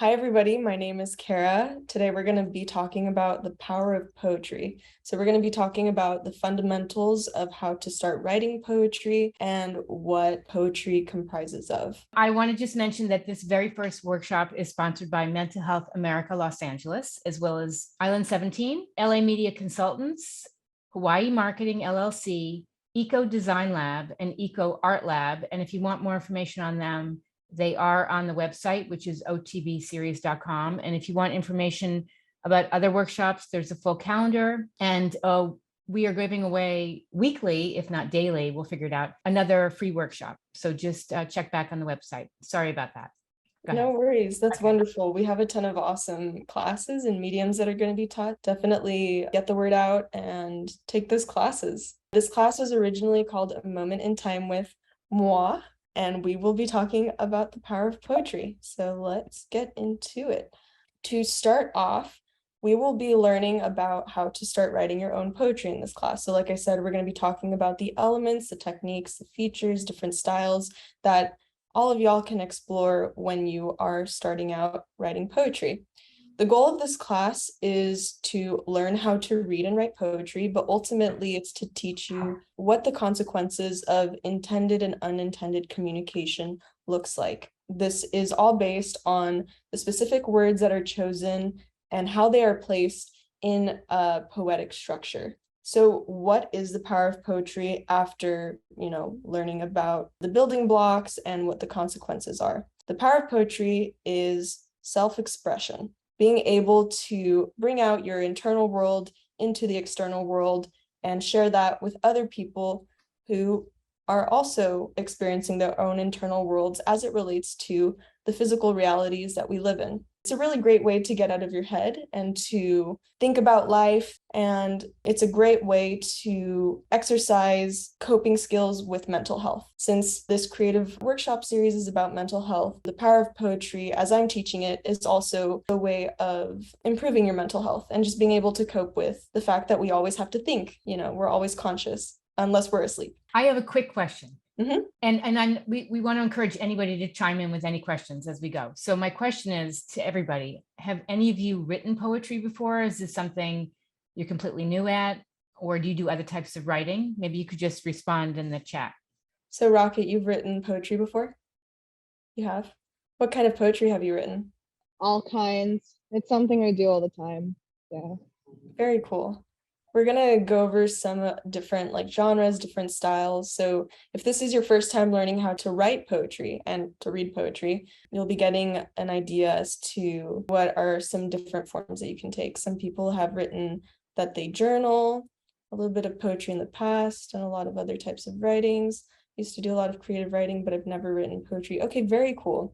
Hi, everybody. My name is Kara. Today, we're going to be talking about the power of poetry. So, we're going to be talking about the fundamentals of how to start writing poetry and what poetry comprises of. I want to just mention that this very first workshop is sponsored by Mental Health America Los Angeles, as well as Island 17, LA Media Consultants, Hawaii Marketing LLC, Eco Design Lab, and Eco Art Lab. And if you want more information on them, they are on the website, which is otbseries.com. And if you want information about other workshops, there's a full calendar. And we are giving away weekly, if not daily, we'll figure it out, another free workshop. So just check back on the website. Sorry about that. Go No ahead. worries. That's Okay. wonderful. We have a ton of awesome classes and mediums that are going to be taught. Definitely get the word out and take those classes. This class was originally called A Moment in Time with Moi, and we will be talking about the power of poetry. So let's get into it. To start off, we will be learning about how to start writing your own poetry in this class. So like I said, we're going to be talking about the elements, the techniques, the features, different styles that all of y'all can explore when you are starting out writing poetry. The goal of this class is to learn how to read and write poetry, but ultimately it's to teach you what the consequences of intended and unintended communication looks like. This is all based on the specific words that are chosen and how they are placed in a poetic structure. So what is the power of poetry after, learning about the building blocks and what the consequences are? The power of poetry is self-expression, being able to bring out your internal world into the external world and share that with other people who are also experiencing their own internal worlds as it relates to the physical realities that we live in. It's a really great way to get out of your head and to think about life. And it's a great way to exercise coping skills with mental health. Since this creative workshop series is about mental health, the power of poetry, as I'm teaching it, is also a way of improving your mental health and just being able to cope with the fact that we always have to think, we're always conscious unless we're asleep. I have a quick question. Mhm. And we want to encourage anybody to chime in with any questions as we go. So my question is to everybody, have any of you written poetry before? Is this something you're completely new at? Or do you do other types of writing? Maybe you could just respond in the chat. So Rocket, you've written poetry before? You have? What kind of poetry have you written? All kinds. It's something I do all the time. Yeah. Very cool. We're gonna go over some different genres, different styles. So if this is your first time learning how to write poetry and to read poetry, you'll be getting an idea as to what are some different forms that you can take. Some people have written that they journal, a little bit of poetry in the past, and a lot of other types of writings. I used to do a lot of creative writing, but I've never written poetry. Okay, very cool.